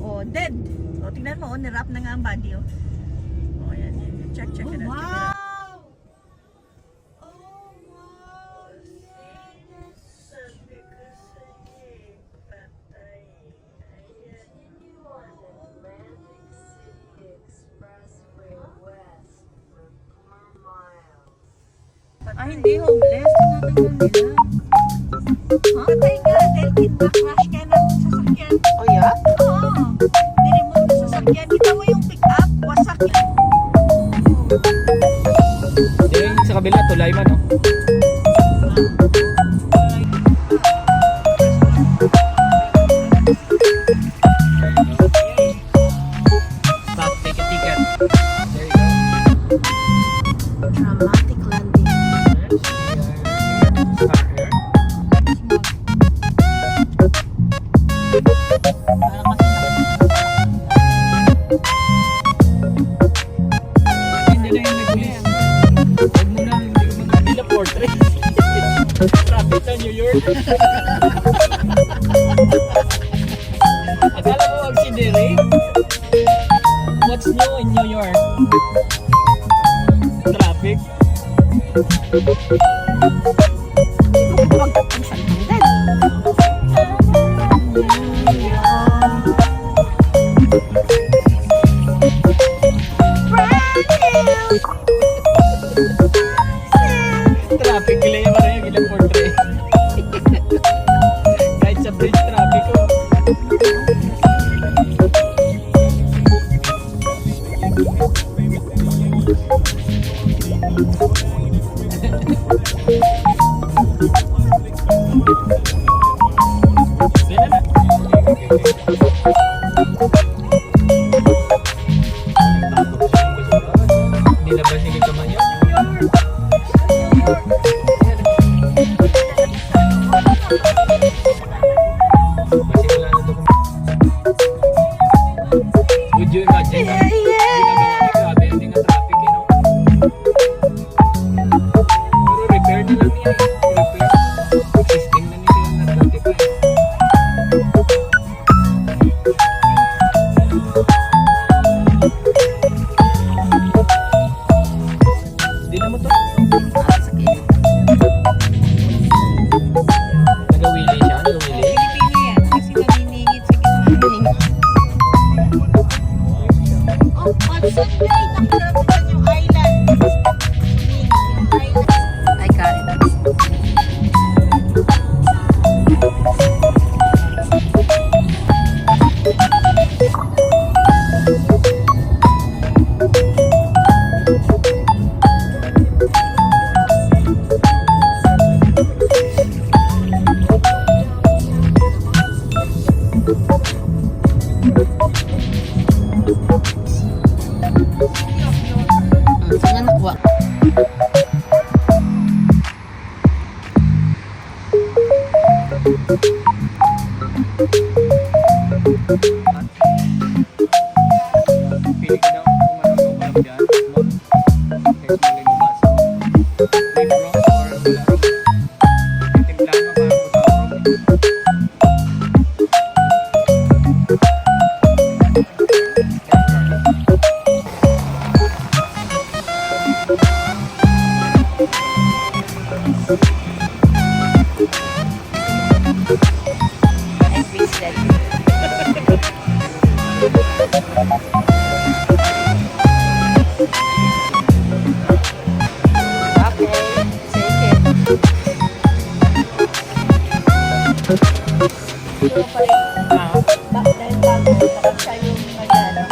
Oh, dead. Oh, tingnan mo, nirap na nga ang body, oh. Oh, yan. Check it out. Wow! Ah, hindi homeless. Tinatanggal nila. Patay nga, dahil kidnap-crash ka ng sasakyan. Oh, yeah? Oo. Niremove na sasakyan. Kita mo yung pick-up, wasak yan. Yung sa kabila, tulay man, no? Stop, take a ticket. There you go. Dramatic landing. Start here. Hindi na yung nag-police. Huwag mo na, hindi ko magkakila portrait. Traffic sa New York. Akala mo magsidiri? What's new in New York? Traffic? Traffic gila yung parang yung ilang portrait. Kahit sa bridge traffic ko. Sila na. Nilabas niya yung kamay niya. Pasimula na ito. Would you imagine na ginagawa ni grabe hindi nga traffic, you know? Pero repair na lang yan. Repair. Existing na nila yung nag-notify. Hindi na mo to. Nagawili siya. Nagawili. Pilipino yan, kasi naniningit sa gitna. Oh, Watson Bay! Nakarating yung island. Yung island. I got it. Saan nga nakuha? Pili ka daw kung ano yung walang dyan. Small. Okay, small yung baso. May brown or wala. Timplahan mo parang puto. I wasted. Okay, take it. Pero pa rin, dahil bago nakasya yung kanya,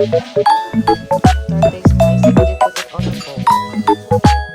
Birthday spice. They put it on the bowl.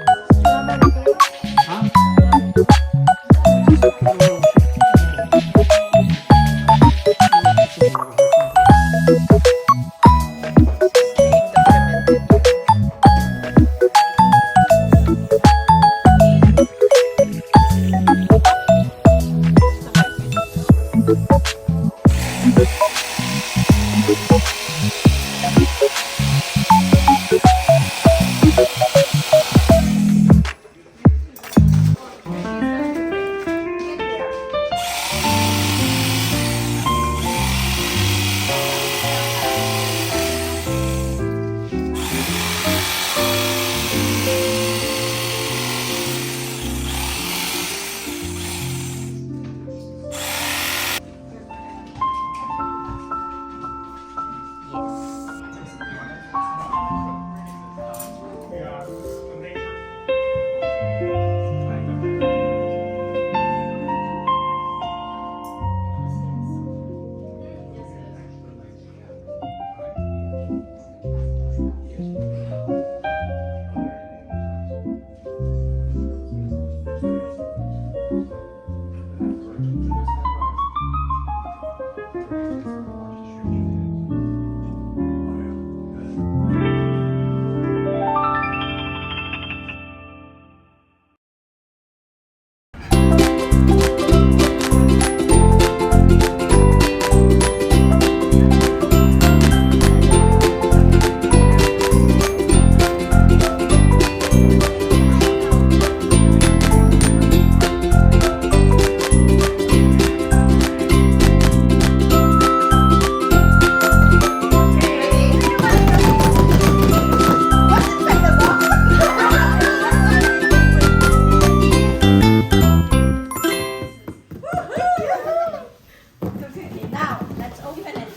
Now, let's open it.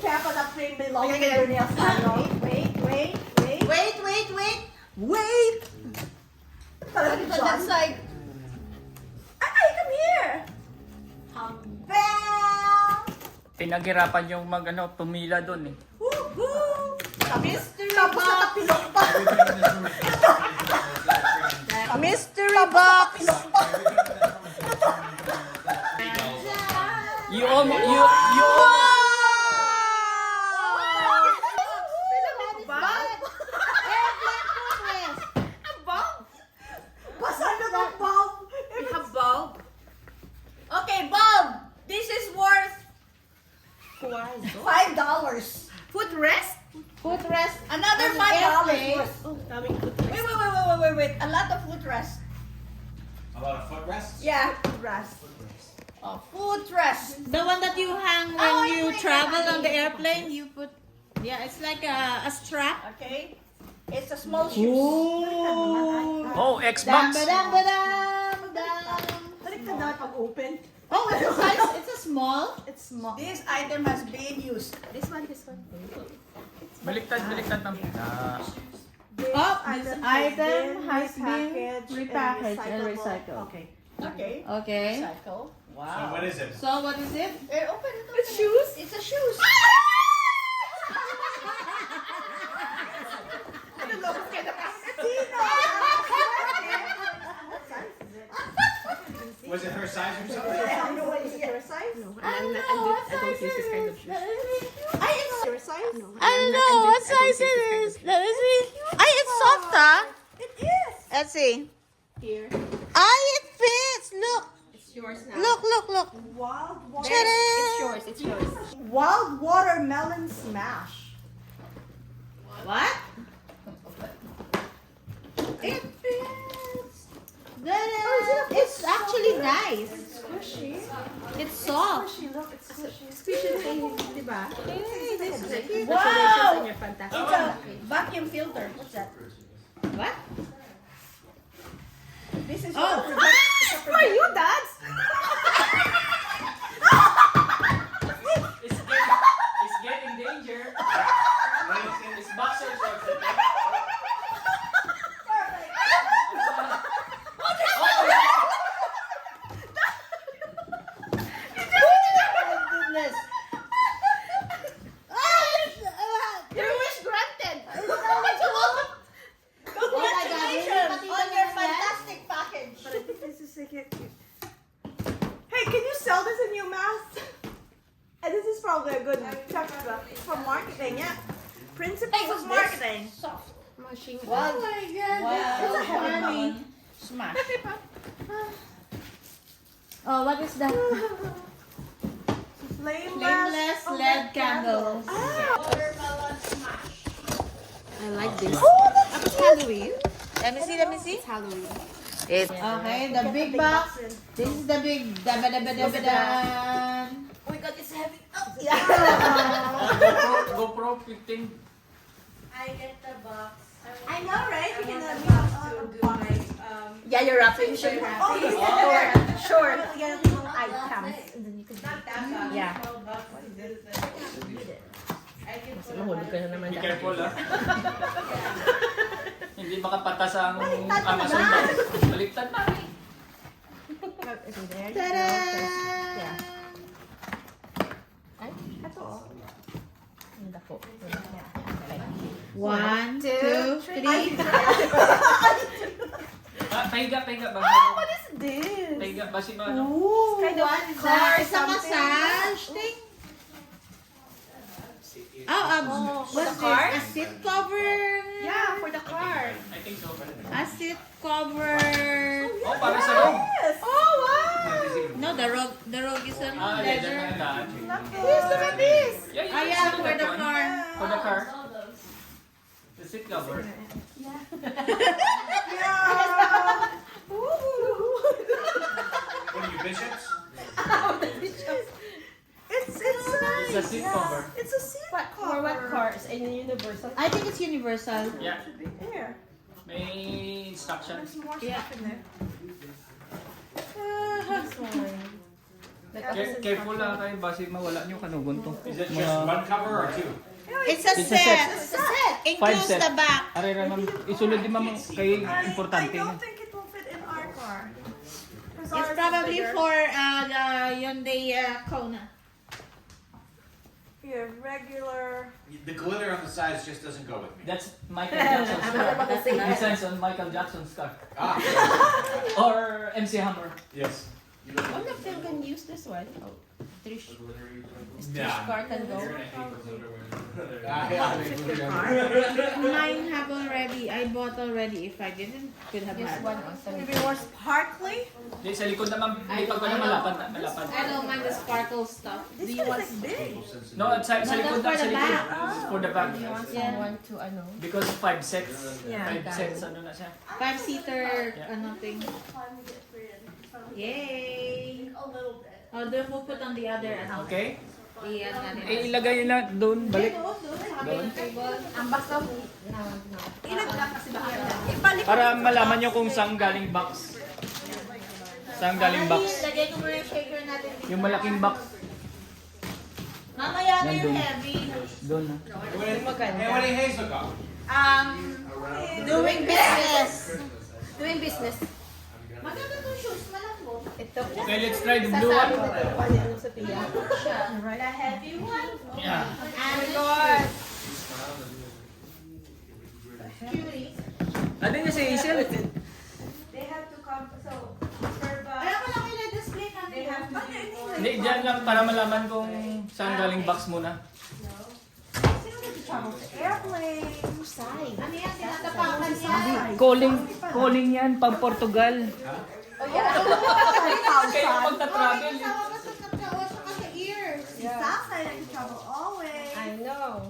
Careful, that flame belongs to your nails. Wait. Talaga But that's like, Ay, come here. Bell. Pinaghirapan yung pumila doon eh. Woohoo. Mystery box. Mystery box. You almost, Okay, bulb. This is worth $5. footrest? Footrest. Another $5 worth. Oh, daming footrest. Wait. A lot of footrest. How about a footrest? Yeah, footrest. Oh, footrest. The one that you hang when Oh, you wait, travel wait, on the wait. airplane, you put, yeah, it's like a strap. Okay. It's a small shoes. oh, Xbox. Pag-open. Oh, it's a size, it's a small. It's small. This item has been used. This one. Baliktad ng Oh, this item has been repackaged and recycled. Okay. Okay. Recycle. So what is it? So what is it? Open it. It's shoes. It's a shoes. Was it her size or something? I know what is it your size? I don't use this kind of shoes. It's your size? I don't know what size it is. Let me see. Ay, it's soft, huh? It is. Let's see. Here. Ay, it fits. Look. It's yours now. Look. Wild It's yours. Wild watermelon smash. What? It fits. It's actually nice. Squishy. It's soft. Look, it's squishy. Diba? Wow! You're fantastic. It's a vacuum filter. What's that? What? This is Oh. for you, Dad. It's getting danger. It's boxer shorts. Goodness. new mask. And this is probably a good textbook for marketing, yeah. Principles of marketing. Machine. Oh my god. It's a heavy one. Smash. Oh, what is that? Flameless LED candles. I like this. It's Halloween. Let me see, let me see. It's Halloween. It's okay, the big box. This is the big da-ba-da-ba-da-ba-dan. Oh my god, it's heavy. Oh, GoPro 15. I get the box. I know, right? You can buy. Yeah, you're wrapping. Sure. Oh, you sure. You get little items. And then you can Yeah. Mas mahulog ka na naman Be dyan. careful, ha? Hindi makapatas ang Amazon box. Baliktad na. Ta-da! Yeah. Ay, ito oh. Ang dako. 1, 2, 3. Pahiga ba? What is this? Pahiga ba si Mano? Ooh, kind of car It's a massage thing. What's this? A seat cover. Yeah, for the car. I think so. A seat cover. Oh, para sa loob. Oh, wow. No, the rug is on Ah, yeah, dyan leather. na daan. Yes, look at this. Yeah, Oh yeah, for the car. For the car. The seat cover. Yeah. What are you, bishops? It's It's a seat cover. It's a seat But for cover. what cars? In Universal? I think it's universal. Yeah. Here. May instructions. There's more Yeah. stuff in there. This one. Like, Careful lang kayo basi mawala nyo kanugon to. Is it just one cover or two? It's a It's a set. set. Five Includes set. the back. Arera ma'am, isulod din ma'am kay importante I na. don't think it will fit in our car. 'Cause It's ours is probably bigger. for the Hyundai Kona. Here, regular. The glitter on the sides just doesn't go with me. That's Michael Jackson's car. Designs on Michael Jackson's car. Ah, Or MC Hammer. yes. one of them can use this one. Oh, Trish. Nah. Car can go. Mine have already. I bought already. If I didn't, could have This had. one also. Maybe more sparkly. Di sa likod naman, may pag na malapad. I don't mind the sparkle stuff. This Do you one want? is big. No, sa likod for the back. This is for the back. You want Yeah. someone to ano? Because 5 sets. Yeah. 5 sets, ano na siya. 5-seater, Yeah. ano thing. Yay! A little bit. Oh, doon mo put on the other, ano. Okay? Iyan natin. Ilagay nyo na doon, balik. Doon. Ang basta no. Ibalik Para malaman nyo kung saan galing box. Saan galing box. Lagay ko muna yung shaker natin dito. Yung malaking box. Mamaya na yung Nandun. heavy. Doon na. Hey, what do you haze look up? Doing business. Doing business. Maganda itong shoes, malambot. Ito. Okay, let's try the blue one. Ano sa piya? The heavy one. Yeah. And God. Cutie. Ano niya si Hazel? They have to come. So, Starbucks. Alam mo lang kailan display natin. They have to Hindi, dyan lang para malaman kung saan galing box muna. airplane. Ano yan? Tinatapakan yan. Calling yan, pang Portugal. Kayo magta-travel. Sama ka sa katawan, saka sa ears. Sasa, I can travel always. I know.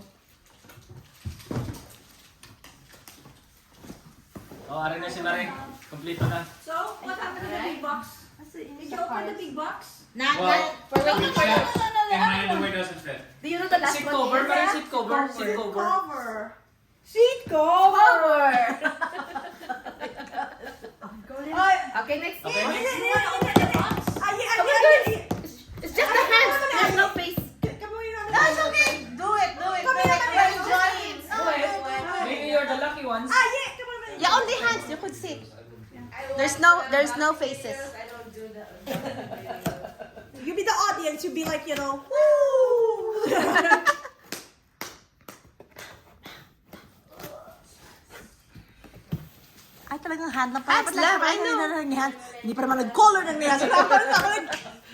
Oh, aray na si Mare. Kompleto na. So, what happened to the big box? Did you open the big box? Not, Well, for It fits, and my underwear doesn't fit. Do you know the last Seat one? cover, is? Mare, seat cover. Seat cover. Cover. Seat cover. Okay, next. Okay, next. It's just the hands. There's no face. That's okay. Do it. Come here, enjoy it. Maybe you're the lucky ones. Yeah, only hands. You could sit. There's no faces. You be the audience. You be like, woo. Ay, talagang hand lang pala. Hands lang, I know. Hindi pa naman nag-color ng nails.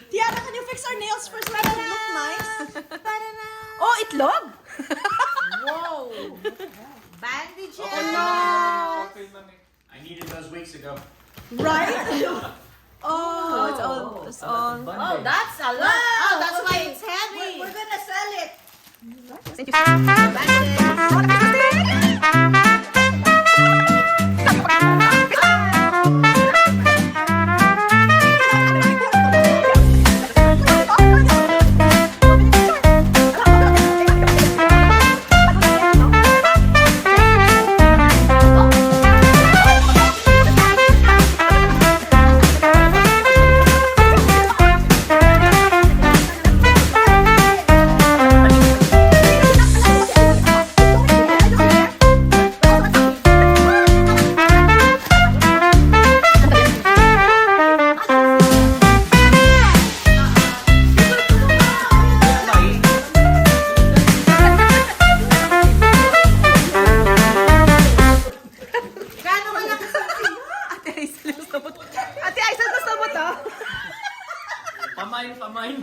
Tiara, can you fix our nails? itlog? Whoa. Bandages! I needed those weeks ago. Right? Oh, it's all. Oh, that's a lot. Oh, that's why okay. it's heavy. We're gonna sell it. Ate Aiza, gusto mo to? Pamain.